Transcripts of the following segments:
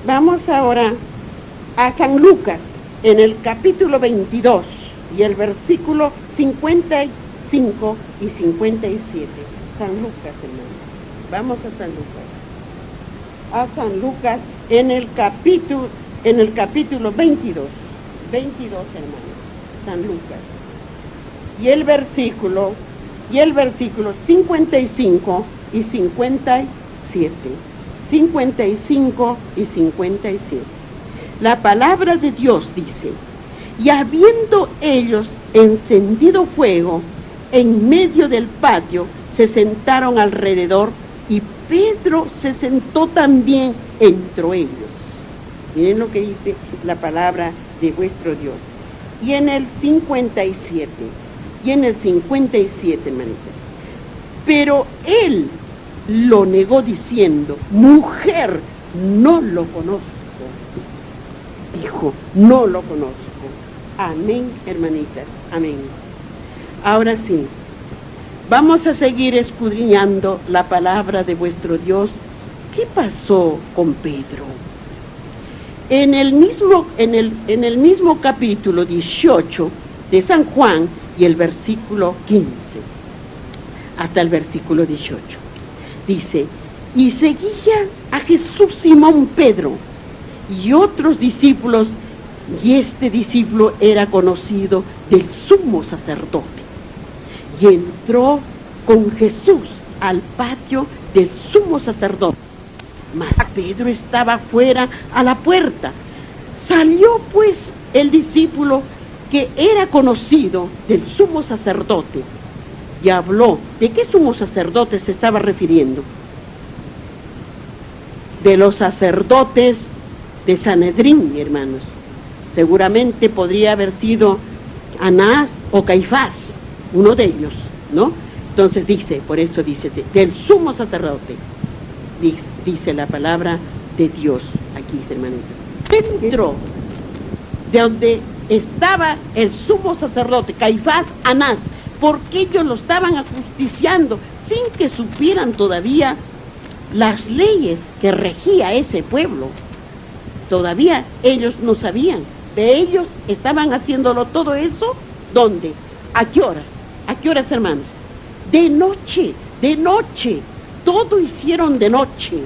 Vamos ahora a San Lucas, en el capítulo 22 y el versículo 55 y 57. San Lucas, hermano. Vamos a San Lucas. A San Lucas en el capítulo 22. 22, hermano. San Lucas. Y el versículo 55 y 57. 55 y 57. La palabra de Dios dice: y habiendo ellos encendido fuego en medio del patio, se sentaron alrededor, y Pedro se sentó también entre ellos. Miren lo que dice la palabra de vuestro Dios. Y en el 57, hermanita, pero él lo negó diciendo: mujer, no lo conozco. Dijo: no lo conozco. Amén, hermanitas, amén. Ahora sí, vamos a seguir escudriñando la palabra de vuestro Dios. ¿Qué pasó con Pedro? En el mismo capítulo 18 de San Juan y el versículo 15 hasta el versículo 18, dice: y seguía a Jesús Simón Pedro y otros discípulos, y este discípulo era conocido del sumo sacerdote, y entró con Jesús al patio del sumo sacerdote. Mas Pedro estaba fuera a la puerta. Salió pues el discípulo que era conocido del sumo sacerdote y habló. ¿De qué sumo sacerdote se estaba refiriendo? De los sacerdotes de Sanedrín, hermanos. Seguramente podría haber sido Anás o Caifás, uno de ellos, ¿no? Entonces dice, por eso dice, del sumo sacerdote, dice la palabra de Dios aquí, hermanitos. Dentro de donde estaba el sumo sacerdote, Caifás, Anás, porque ellos lo estaban ajusticiando sin que supieran todavía las leyes que regía ese pueblo. Todavía ellos no sabían. De ellos estaban haciéndolo todo eso, ¿dónde? ¿A qué horas? ¿A qué horas, hermanos? De noche, todo hicieron de noche.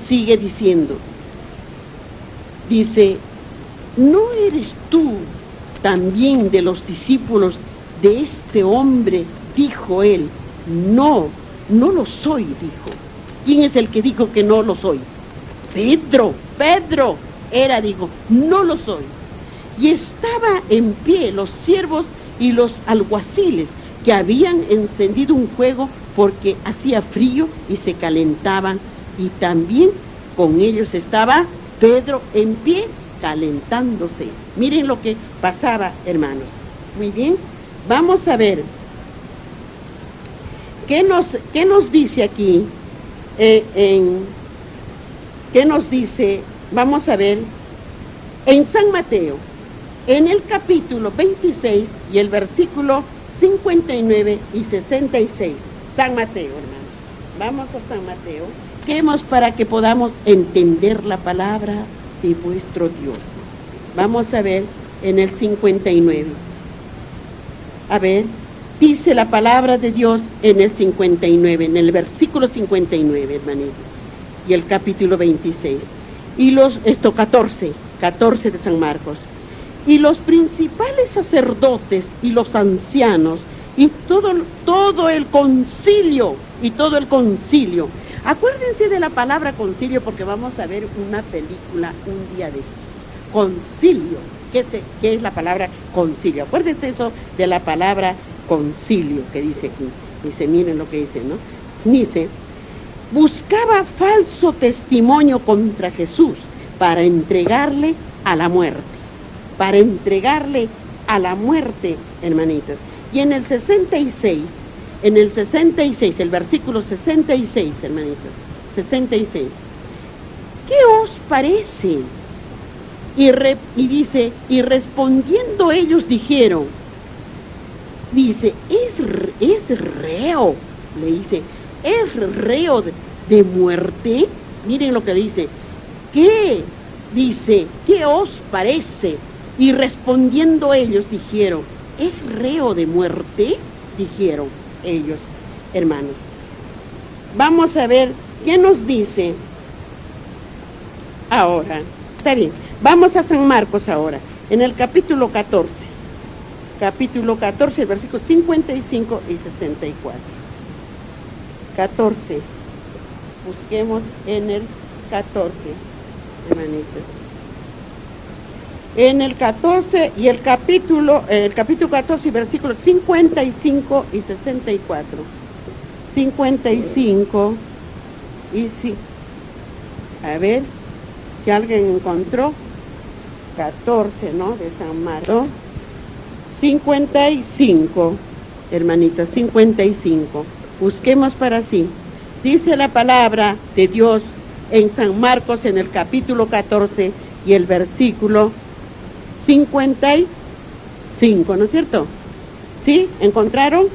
Sigue diciendo, dice: ¿no eres tú también de los discípulos de este hombre? Dijo él. No lo soy, dijo. ¿Quién es el que dijo que no lo soy? Pedro era, digo, no lo soy. Y estaba en pie los siervos y los alguaciles, que habían encendido un fuego porque hacía frío y se calentaban, y también con ellos estaba Pedro en pie calentándose. Miren lo que pasaba, hermanos. Muy bien, vamos a ver qué nos dice aquí. ¿Qué nos dice? Vamos a ver en San Mateo, en el capítulo 26 y el versículo 59 y 66. San Mateo, hermanos. Vamos a San Mateo. Queremos para que podamos entender la palabra de vuestro Dios. Vamos a ver en el 59. A ver, dice la palabra de Dios en el 59, en el versículo 59, hermanitos, y el capítulo 26. Y 14 de San Marcos. Y los principales sacerdotes y los ancianos y todo el concilio, acuérdense de la palabra concilio, porque vamos a ver una película un día de concilio. ¿Qué es la palabra concilio? Acuérdense eso de la palabra concilio que dice aquí. Dice, miren lo que dice, ¿no? Dice: buscaba falso testimonio contra Jesús para entregarle a la muerte. Hermanitos. Y en el 66, el versículo 66, hermanitos, 66. ¿Qué os parece? Y dice, y respondiendo ellos dijeron, dice, es reo, le dice, es reo de muerte. Miren lo que dice. ¿Qué? Dice, ¿qué os parece? Y respondiendo ellos dijeron, ¿es reo de muerte? Dijeron ellos, hermanos. Vamos a ver qué nos dice ahora. Está bien, vamos a San Marcos ahora, en el capítulo 14. Capítulo 14, versículos 55 y 64. 14. Busquemos en el 14, hermanitos. En el 14 y el capítulo 14 y versículos 55 y 64. 55 y sí. A ver si alguien encontró. 14, ¿no? De San Marcos. 55, hermanitos, 55. Busquemos para sí. Dice la palabra de Dios en San Marcos en el capítulo 14 y el versículo 55, ¿no es cierto? ¿Sí? ¿Encontraron?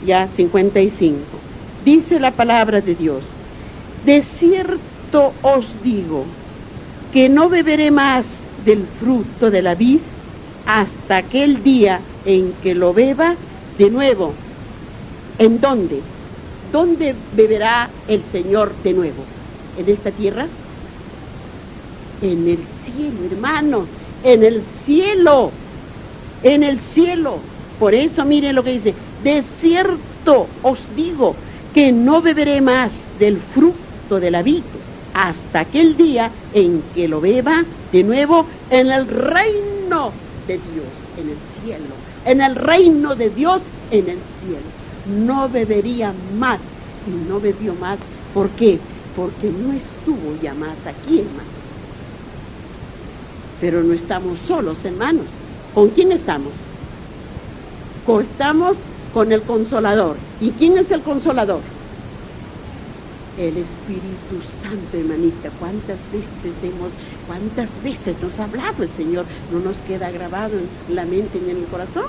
Ya, 55. Dice la palabra de Dios. De cierto os digo que no beberé más del fruto de la vid hasta aquel día en que lo beba de nuevo. ¿En dónde? ¿Dónde beberá el Señor de nuevo? ¿En esta tierra? En el cielo, hermanos, en el cielo, en el cielo. Por eso miren lo que dice, de cierto os digo que no beberé más del fruto de la vid hasta aquel día en que lo beba de nuevo en el reino de Dios, en el cielo, en el reino de Dios, en el cielo. No bebería más y no bebió más. ¿Por qué? Porque no estuvo ya más aquí, hermanos. Pero no estamos solos, hermanos. ¿Con quién estamos? Estamos con el Consolador. ¿Y quién es el Consolador? El Espíritu Santo, hermanita. ¿Cuántas veces nos ha hablado el Señor? ¿No nos queda grabado en la mente y en el corazón?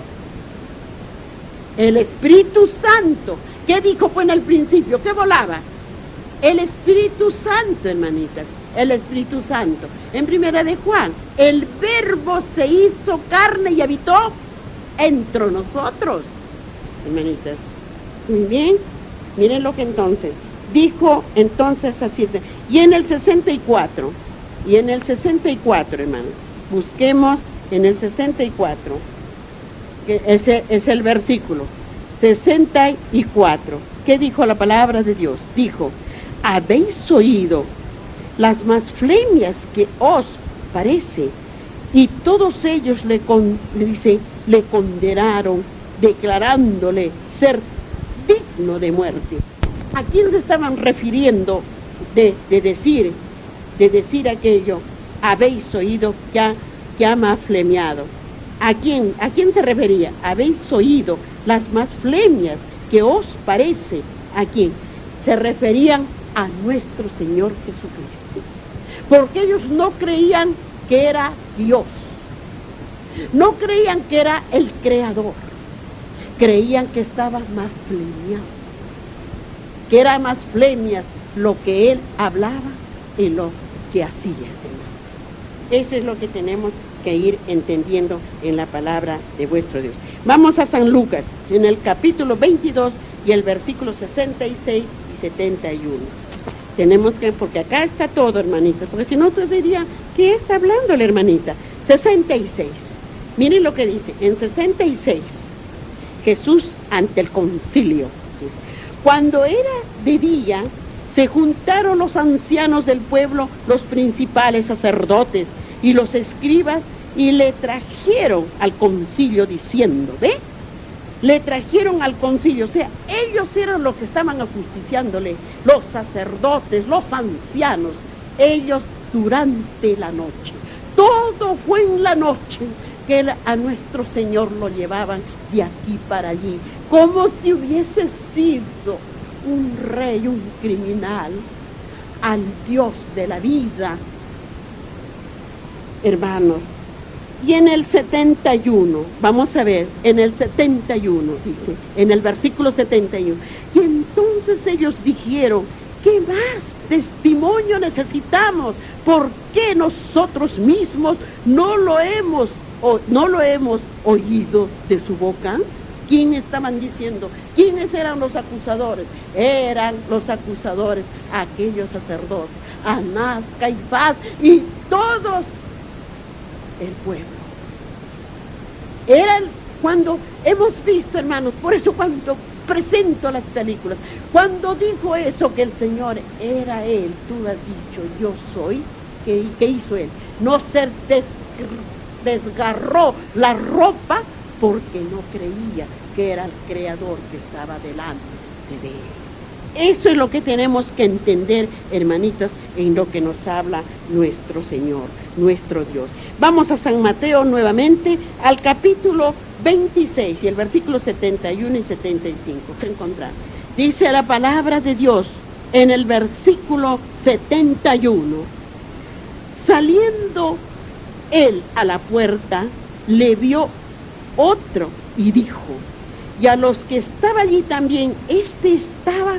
El Espíritu Santo. ¿Qué dijo pues en el principio? ¿Qué volaba? El Espíritu Santo, hermanitas. El Espíritu Santo. En primera de Juan, el Verbo se hizo carne y habitó entre nosotros. Hermanitas. Muy bien. Miren lo que entonces dijo entonces así. Y en el 64, hermanos, busquemos en el 64, que ese es el versículo 64. ¿Qué dijo la palabra de Dios? Dijo, habéis oído las blasfemias que os parece, y todos ellos le condenaron, declarándole ser digno de muerte. ¿A quién se estaban refiriendo de decir aquello? Habéis oído que ha blasfemiado. ¿A quién se refería? Habéis oído las blasfemias que os parece. ¿A quién? Se referían a nuestro Señor Jesucristo. Porque ellos no creían que era Dios. No creían que era el Creador. Creían que estaba blasfemiado. Que era blasfemias lo que él hablaba y lo que hacía, hermanos. Eso es lo que tenemos que ir entendiendo en la palabra de vuestro Dios. Vamos a San Lucas, en el capítulo 22 y el versículo 66 y 71. Tenemos que, porque acá está todo, hermanitas, porque si no, usted diría, ¿qué está hablando la hermanita? 66. Miren lo que dice, en 66, Jesús ante el concilio. Cuando era de día, se juntaron los ancianos del pueblo, los principales sacerdotes y los escribas, y le trajeron al concilio diciendo, ¿ve? Le trajeron al concilio, o sea, ellos eran los que estaban ajusticiándole, los sacerdotes, los ancianos, ellos durante la noche. Todo fue en la noche que a nuestro Señor lo llevaban de aquí para allí, como si hubiese sido un rey, un criminal, al Dios de la vida, hermanos. Y en el 71, vamos a ver, en el 71, dice, en el versículo 71, y entonces ellos dijeron, ¿qué más testimonio necesitamos. ¿Por qué nosotros mismos no lo hemos oído de su boca? ¿Quién estaban diciendo? ¿Quiénes eran los acusadores? Eran los acusadores aquellos sacerdotes, Anás, Caifás y todos el pueblo. Eran cuando hemos visto, hermanos, por eso cuando presento las películas, cuando dijo eso que el Señor era Él, tú has dicho, yo soy, ¿qué hizo Él? No se desgarró la ropa porque no creía que era el Creador que estaba delante de Él. Eso es lo que tenemos que entender, hermanitas, en lo que nos habla nuestro Señor, nuestro Dios. Vamos a San Mateo nuevamente, al capítulo 26 y el versículo 71 y 75. Se encontrar. Dice la palabra de Dios en el versículo 71. Saliendo él a la puerta, le vio otro y dijo, y a los que estaban allí también, estaba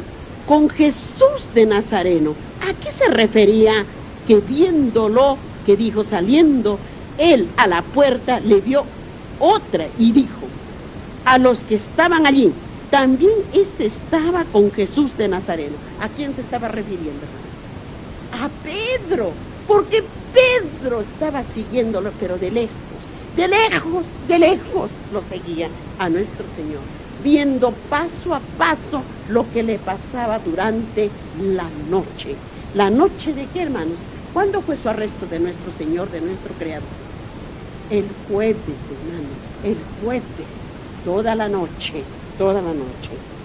con Jesús de Nazareno. ¿A qué se refería que viéndolo, que dijo saliendo él a la puerta, le vio otra y dijo, a los que estaban allí, también estaba con Jesús de Nazareno? ¿A quién se estaba refiriendo? A Pedro, porque Pedro estaba siguiéndolo, pero de lejos lo seguía a nuestro Señor, viendo paso a paso lo que le pasaba durante la noche. ¿La noche de qué, hermanos? ¿Cuándo fue su arresto de nuestro Señor, de nuestro Creador? El jueves, hermanos, el jueves, toda la noche,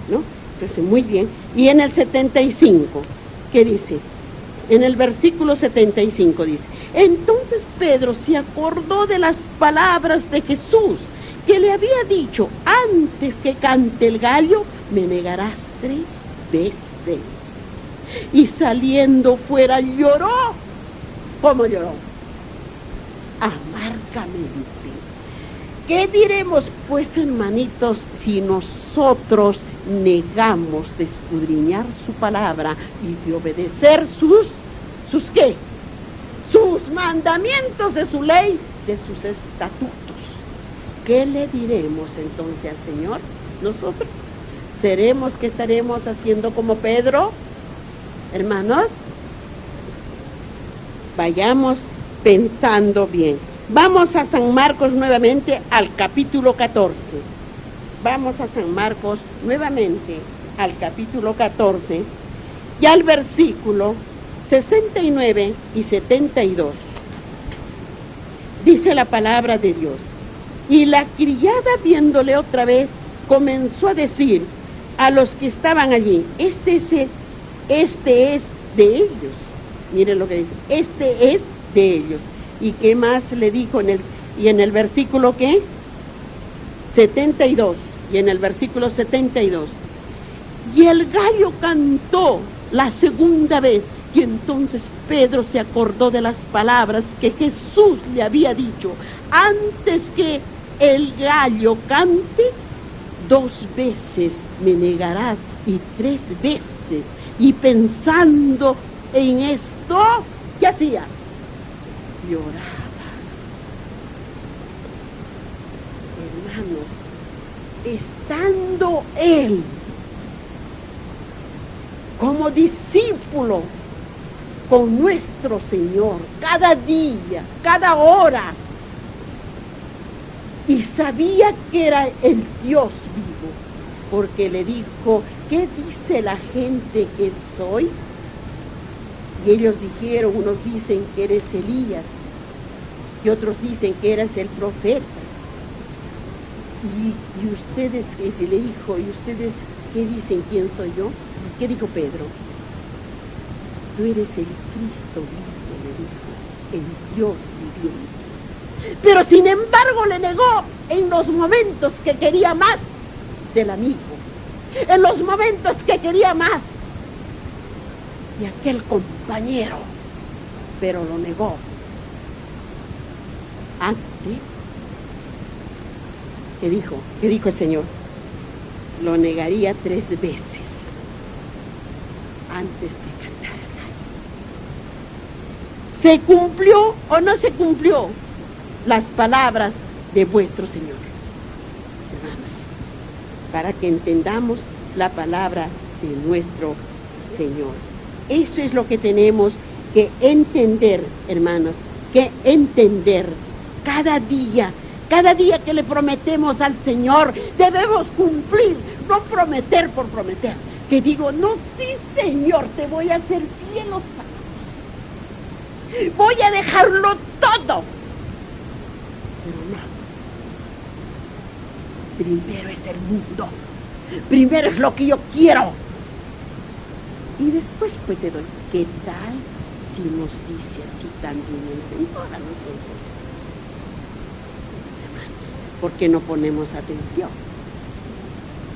¿no? Entonces, muy bien. Y en el 75, ¿qué dice? En el versículo 75 dice, entonces Pedro se acordó de las palabras de Jesús, que le había dicho, antes que cante el gallo, me negarás 3 veces. Y saliendo fuera lloró. ¿Cómo lloró? Amargamente. ¿Qué diremos, pues, hermanitos, si nosotros negamos de escudriñar su palabra y de obedecer sus ¿qué? Sus mandamientos de su ley, de sus estatutos? ¿Qué le diremos entonces al Señor? Nosotros seremos que estaremos haciendo como Pedro, hermanos. Vayamos pensando bien. Vamos a San Marcos nuevamente al capítulo 14. Vamos a San Marcos nuevamente al capítulo 14 y al versículo 69 y 72. Dice la palabra de Dios. Y la criada, viéndole otra vez, comenzó a decir a los que estaban allí, este es de ellos. Miren lo que dice, este es de ellos. ¿Y qué más le dijo en el versículo qué? 72. Y en el versículo 72. Y el gallo cantó la segunda vez. Y entonces Pedro se acordó de las palabras que Jesús le había dicho. Antes que el gallo cante, 2 veces me negarás y 3 veces. Y pensando en esto, ¿qué hacía? Lloraba. Hermanos, estando él como discípulo con nuestro Señor, cada día, cada hora, y sabía que era el Dios vivo, porque le dijo, ¿qué dice la gente que soy? Y ellos dijeron, unos dicen que eres Elías, y otros dicen que eres el profeta. Y ustedes, le dijo, ¿y ustedes qué dicen quién soy yo? ¿Y qué dijo Pedro? Tú eres el Cristo vivo, le dijo, el Dios viviente. Pero sin embargo le negó en los momentos que quería más del amigo, en los momentos que quería más de aquel compañero, pero lo negó. Antes, ¿qué dijo? ¿Qué dijo el Señor? Lo negaría 3 veces antes de cantar el gallo. ¿Se cumplió o no se cumplió las palabras de vuestro Señor? Hermanos, para que entendamos la palabra de nuestro Señor. Eso es lo que tenemos que entender, hermanos, que entender cada día que le prometemos al Señor, debemos cumplir, no prometer por prometer. Que digo, no, sí, Señor, te voy a hacer bien los sábados. Voy a dejarlo todo. Pero no. Primero es el mundo. Primero es lo que yo quiero. Y después pues te doy. ¿Qué tal si nos dice así también el Señor a nosotros? Hermanos, ¿por qué no ponemos atención?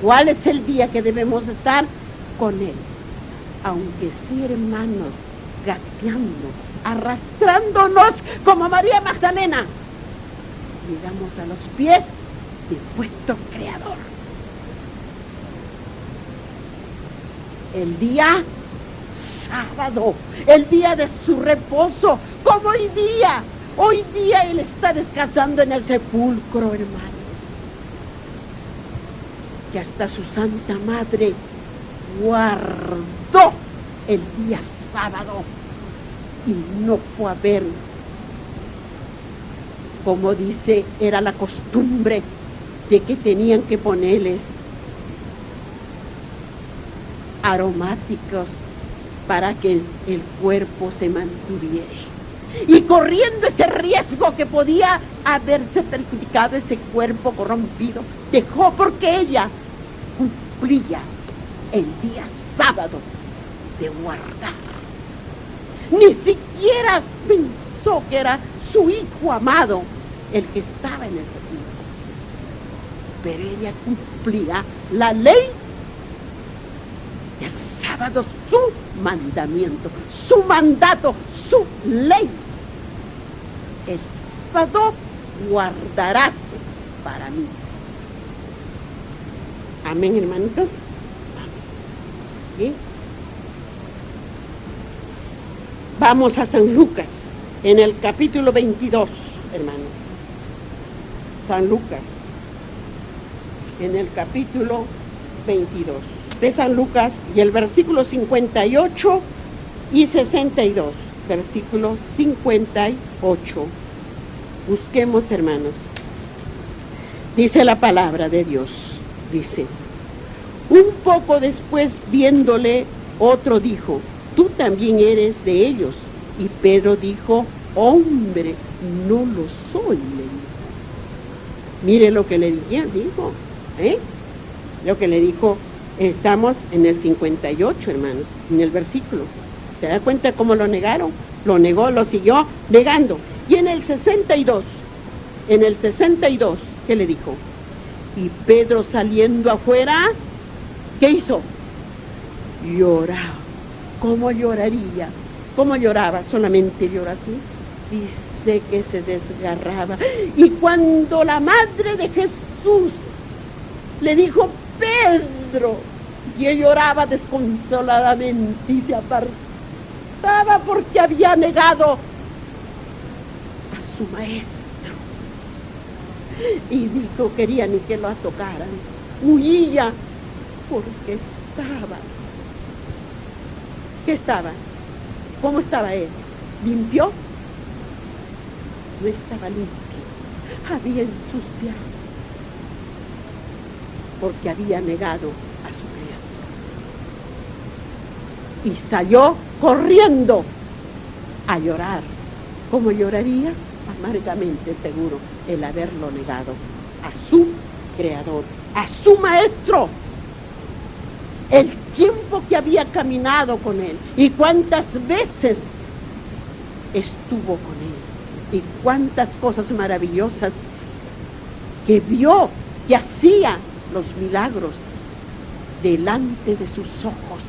¿Cuál es el día que debemos estar con Él? Aunque sí, hermanos, gateando, arrastrándonos como María Magdalena, llegamos a los pies de vuestro Creador. El día sábado, el día de su reposo, como hoy día Él está descansando en el sepulcro, hermanos. Que hasta su Santa Madre guardó el día sábado y no fue a ver, como dice, era la costumbre de que tenían que ponerles aromáticos para que el cuerpo se mantuviera. Y corriendo ese riesgo que podía haberse perjudicado ese cuerpo corrompido, dejó porque ella cumplía el día sábado de guardar. Ni siquiera pensó que era su hijo amado el que estaba en el sepulcro. Pero ella cumplía la ley del sábado, su mandamiento, su mandato, su ley. El sábado guardarás para mí. Amén, hermanitos. ¿Sí? Vamos a San Lucas, en el capítulo 22, hermanos. San Lucas, en el capítulo 22 de San Lucas, y el versículo 58 y 62. Versículo 58. Busquemos, hermanos. Dice la palabra de Dios. Dice: un poco después, viéndole, otro dijo: tú también eres de ellos. Y Pedro dijo: hombre, no lo soy. Mire lo que le dijo, lo que le dijo. Estamos en el 58, hermanos, en el versículo. ¿Se da cuenta cómo lo negaron? Lo negó, lo siguió negando. Y en el 62, ¿qué le dijo? Y Pedro, saliendo afuera, ¿qué hizo? Lloraba. ¿Cómo lloraría? ¿Cómo lloraba? Solamente llora así. Dice que se desgarraba. Y cuando la madre de Jesús le dijo: Pedro, y él lloraba desconsoladamente y se apartaba porque había negado a su maestro. Y dijo, quería ni que lo tocaran. Huía porque estaba. ¿Qué estaba? ¿Cómo estaba él? ¿Limpio? No estaba limpio. Había ensuciado. Porque había negado a su Creador. Y salió corriendo a llorar. ¿Cómo lloraría? Amargamente, seguro, el haberlo negado a su Creador, a su Maestro. El tiempo que había caminado con él y cuántas veces estuvo con él y cuántas cosas maravillosas que vio, que hacía los milagros delante de sus ojos,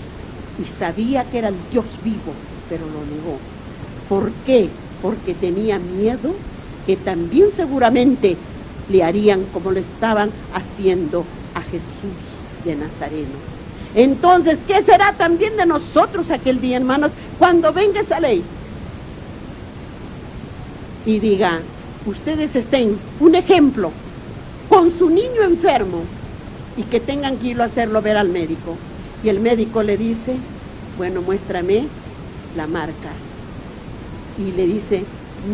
y sabía que era el Dios vivo, pero lo negó. ¿Por qué? Porque tenía miedo que también seguramente le harían como le estaban haciendo a Jesús de Nazareno. Entonces, ¿qué será también de nosotros aquel día, hermanos, cuando venga esa ley? y diga, ustedes estén, un ejemplo, con su niño enfermo y que tengan que irlo a hacerlo ver al médico. Y el médico le dice, bueno, muéstrame la marca. Y le dice,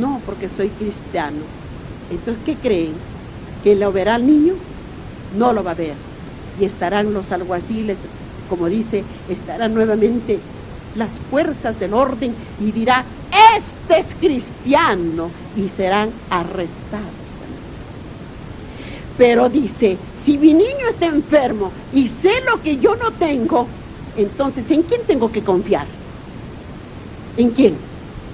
no, porque soy cristiano. Entonces, ¿qué creen? ¿Que lo verá al niño? No lo va a ver. Y estarán los alguaciles, como dice, estarán nuevamente las fuerzas del orden y dirá, este es cristiano, y serán arrestados. Pero dice, si mi niño está enfermo y sé lo que yo no tengo, entonces, ¿en quién tengo que confiar? ¿En quién?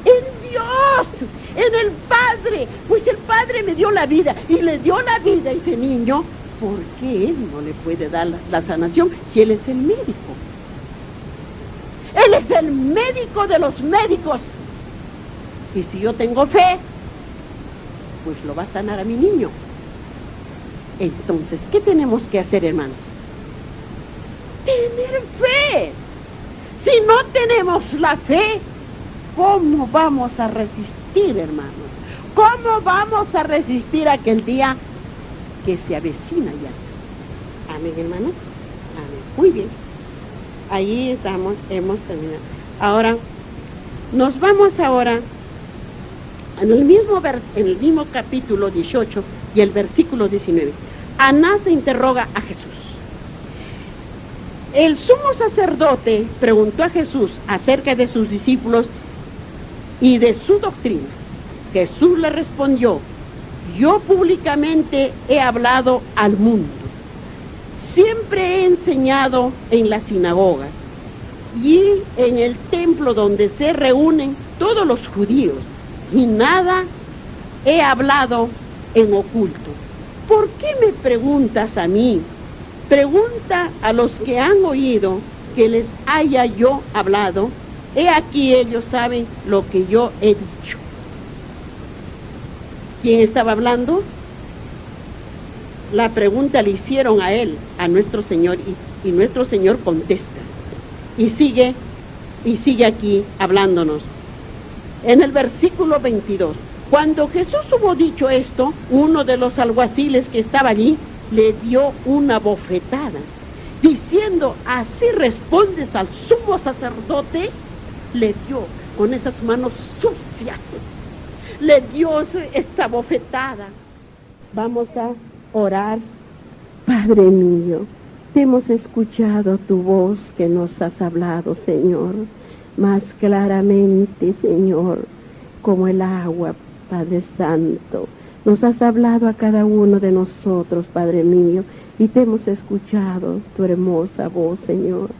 En Dios, en el Padre. Pues el Padre me dio la vida y le dio la vida a ese niño. ¿Por qué Él no le puede dar la sanación si Él es el médico? Él es el médico de los médicos. Y si yo tengo fe, pues lo va a sanar a mi niño. Entonces, ¿qué tenemos que hacer, hermanos? Tener fe. Si no tenemos la fe, ¿cómo vamos a resistir, hermanos? ¿Cómo vamos a resistir aquel día que se avecina ya? Amén, hermanos. Amén. Muy bien. Ahí estamos, hemos terminado. Ahora, nos vamos ahora en el mismo capítulo 18 y el versículo 19. Anás interroga a Jesús. El sumo sacerdote preguntó a Jesús acerca de sus discípulos y de su doctrina. Jesús le respondió, yo públicamente he hablado al mundo. Siempre he enseñado en las sinagogas y en el templo donde se reúnen todos los judíos, y nada he hablado en oculto. ¿Por qué me preguntas a mí? Pregunta a los que han oído que les haya yo hablado. He aquí ellos saben lo que yo he dicho. ¿Quién estaba hablando? La pregunta le hicieron a él, a nuestro Señor, y nuestro Señor contesta. Y sigue aquí hablándonos. En el versículo 22, cuando Jesús hubo dicho esto, uno de los alguaciles que estaba allí le dio una bofetada, diciendo, ¿así respondes al sumo sacerdote? Le dio con esas manos sucias, le dio esta bofetada. Vamos a orar. Padre mío, hemos escuchado tu voz que nos has hablado, Señor, más claramente, Señor, como el agua, Padre Santo. Nos has hablado a cada uno de nosotros, Padre mío, y te hemos escuchado tu hermosa voz, Señor.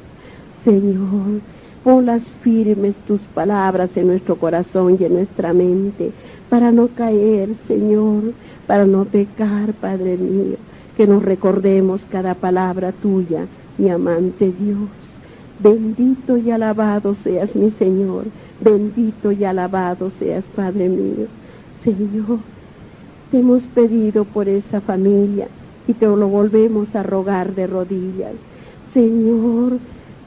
Señor, ponlas firmes tus palabras en nuestro corazón y en nuestra mente, para no caer, Señor, para no pecar, Padre mío, que nos recordemos cada palabra tuya, mi amante Dios. Bendito y alabado seas, mi Señor, bendito y alabado seas, Padre mío. Señor, te hemos pedido por esa familia y te lo volvemos a rogar de rodillas. Señor,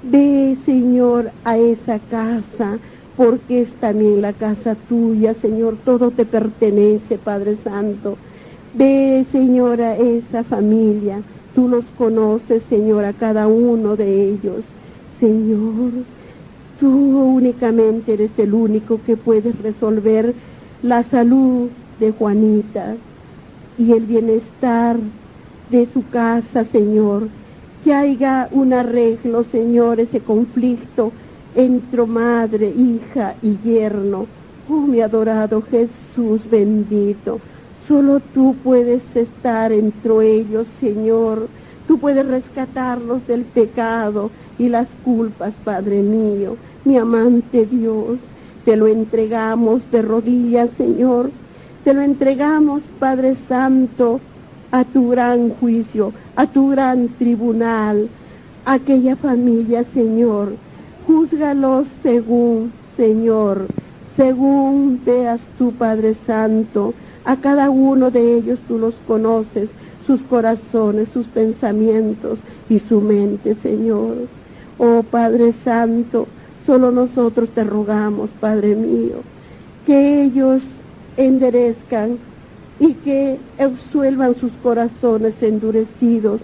ve, Señor, a esa casa, porque es también la casa tuya, Señor, todo te pertenece, Padre Santo. Ve, Señor, a esa familia, tú los conoces, Señor, a cada uno de ellos. Señor, tú únicamente eres el único que puedes resolver la salud de Juanita y el bienestar de su casa, Señor. Que haya un arreglo, Señor, ese conflicto entre madre, hija y yerno. Oh, mi adorado Jesús bendito, solo tú puedes estar entre ellos, Señor. Tú puedes rescatarlos del pecado y las culpas, Padre mío. Mi amante Dios, te lo entregamos de rodillas, Señor. Te lo entregamos, Padre Santo, a tu gran juicio, a tu gran tribunal, a aquella familia, Señor. Júzgalos según, Señor, según veas tú, Padre Santo. A cada uno de ellos tú los conoces, sus corazones, sus pensamientos y su mente, Señor. Oh, Padre Santo, solo nosotros te rogamos, Padre mío, que ellos enderezcan y que absuelvan sus corazones endurecidos,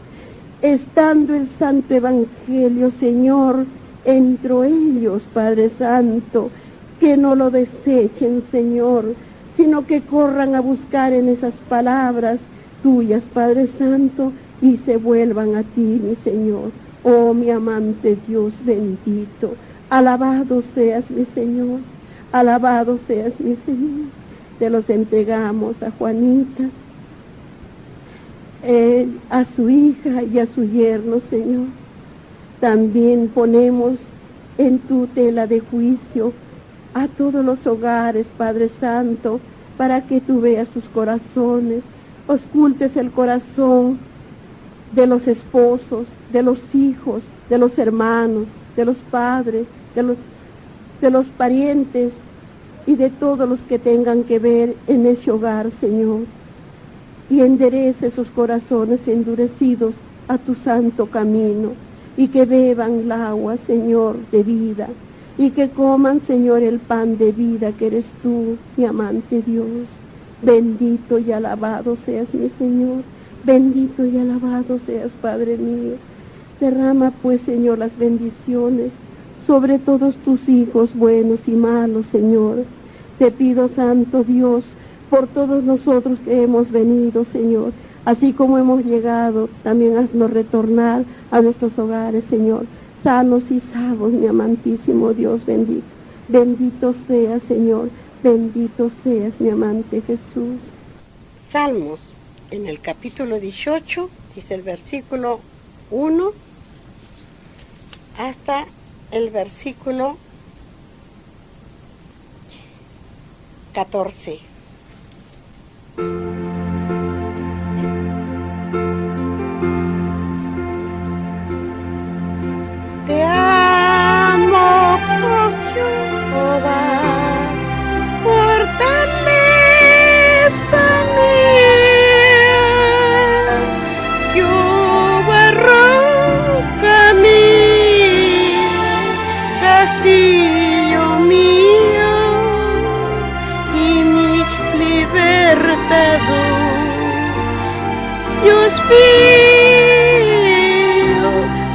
estando el Santo Evangelio, Señor, entre ellos, Padre Santo, que no lo desechen, Señor, sino que corran a buscar en esas palabras tuyas, Padre Santo, y se vuelvan a ti, mi Señor. Oh, mi amante Dios bendito, alabado seas, mi Señor, alabado seas, mi Señor. Te los entregamos a Juanita, a su hija y a su yerno, Señor. También ponemos en tu tela de juicio a todos los hogares, Padre Santo, para que tú veas sus corazones, auscultes el corazón de los esposos, de los hijos, de los hermanos, de los padres, de los parientes y de todos los que tengan que ver en ese hogar, Señor. Y enderece sus corazones endurecidos a tu santo camino, y que beban el agua, Señor, de vida, y que coman, Señor, el pan de vida que eres tú, mi amante Dios. Bendito y alabado seas, mi Señor, bendito y alabado seas, Padre mío. Derrama, pues, Señor, las bendiciones sobre todos tus hijos buenos y malos, Señor. Te pido, Santo Dios, por todos nosotros que hemos venido, Señor, así como hemos llegado, también haznos retornar a nuestros hogares, Señor, sanos y salvos, mi amantísimo Dios bendito. Bendito seas, Señor, bendito seas, mi amante Jesús. Salmos, en el capítulo 18, dice el versículo 1 hasta el versículo 14. Te amo, oh Jehová, fortaleza mía, Jehová, roca mía, castillo mío y mi libertador. Dios mío,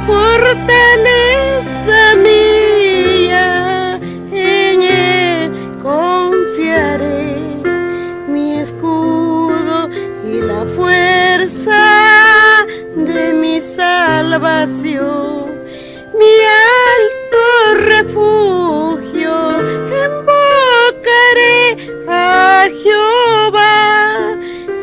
fortaleza mía, en Él confiaré, mi escudo y la fuerza de mi salvación, mi alto refugio, invocaré a Jehová,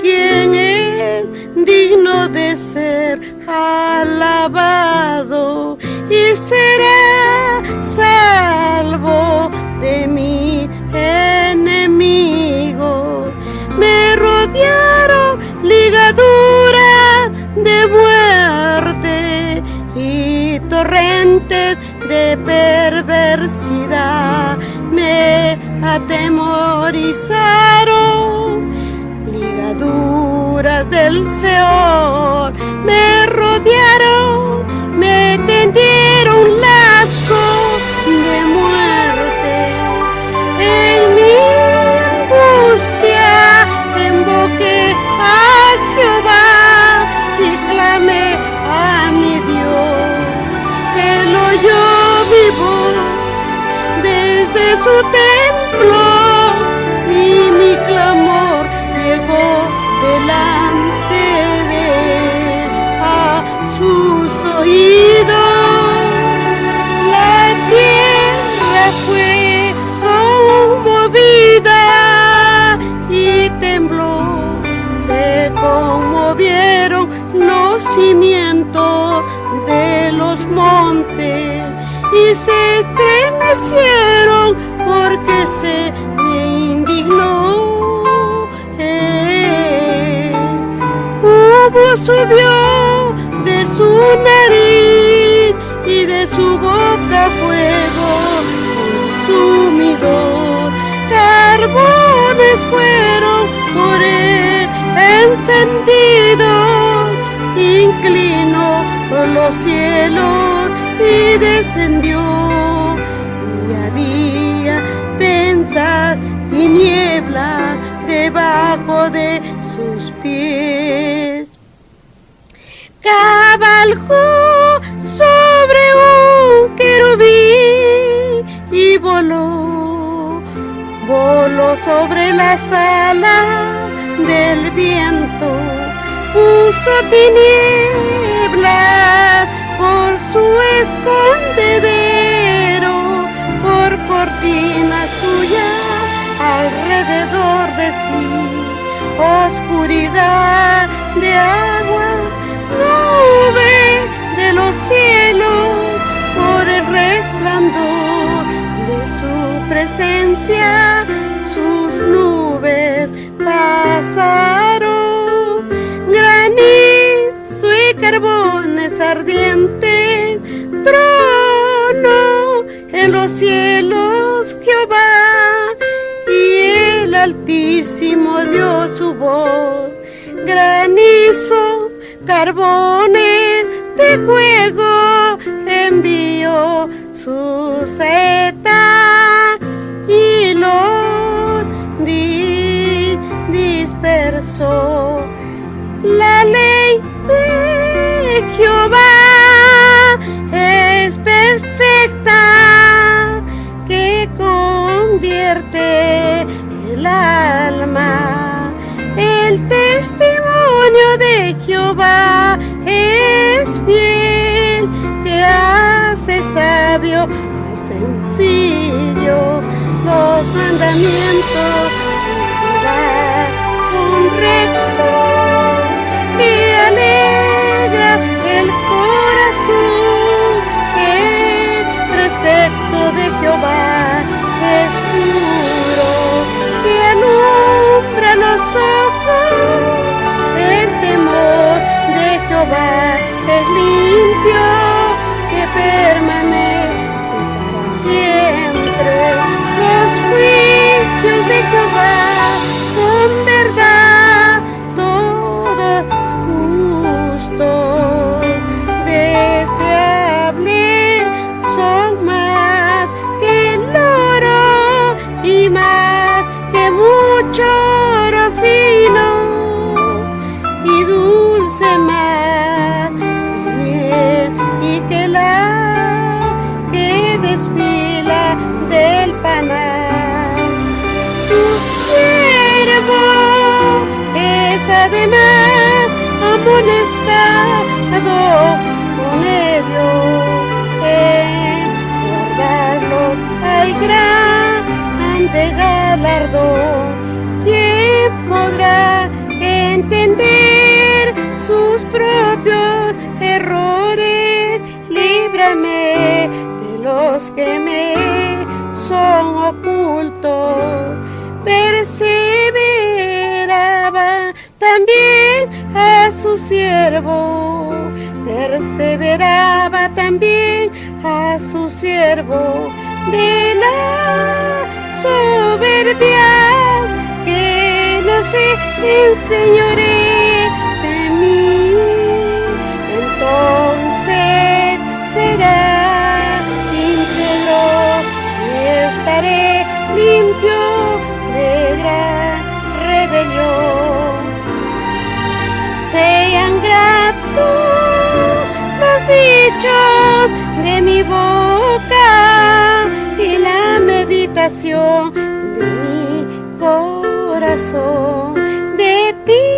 quien es digno de ser alabado y será salvo de mi enemigo. Me rodearon ligaduras de muerte y torrentes de perversidad me atemorizaron. Ligaduras del Seol me rodearon, me tendieron lazo de muerte. En mi angustia invoqué a Jehová y clamé a mi Dios. Él oyó mi voz desde su templo y mi clamor llegó delante de él a sus oídos. La tierra fue conmovida y tembló, se conmovieron los cimientos de los montes y se estremecieron porque se me indignó. Humo subió de su nariz y de su boca fuego consumidor. Carbones fueron por él encendidos. Inclinó por los cielos y descendió. Y había tensas tinieblas debajo de sus pies. Cabalgó sobre un querubín y voló sobre las alas del viento, puso tinieblas por su escondedero, por cortina suya alrededor de sí, oscuridad de agua, nube de los cielos, por el resplandor de su presencia, sus nubes pasaron, granizo y carbones ardientes, trono en los cielos Jehová, y el Altísimo dio su voz, granizo, carbones de fuego, envió su saeta y los dispersó. La ley de Jehová es perfecta, que convierte el alma. El testimonio de Jehová es fiel, que hace sabio al sencillo. Los mandamientos de Jehová son rectos, que alegra el corazón. El precepto de Jehová es puro, que alumbra los ojos. El temor de Jehová es limpio, que permanece para siempre. Los juicios de Jehová son verdad, todos justos. Deseables son más que el oro y más que mucho oro fino, y dulce más que miel y que la que desfila del panal. Tu siervo es además amonestado con ellos, en guardarlo hay grande galardón. ¿Quién podrá entender sus propios errores? Líbrame de los que me son ocultos. Perseveraba también a su siervo, perseveraba también a su siervo de la soberbia, que no se enseñoree de mí. Entonces será íntegro y estaré limpio de gran rebelión. Sean gratos los dichos de mi boca y la meditación de mi corazón. De ti,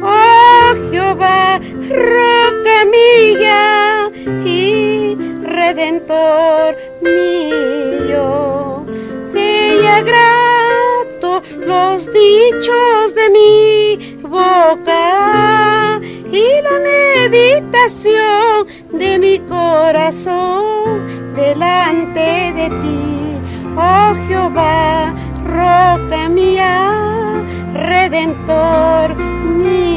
oh Jehová, roca mía y redentor mío. Sea grato los dichos de mi boca y la meditación de mi corazón delante de ti, oh Jehová, roca mía, redentor mío.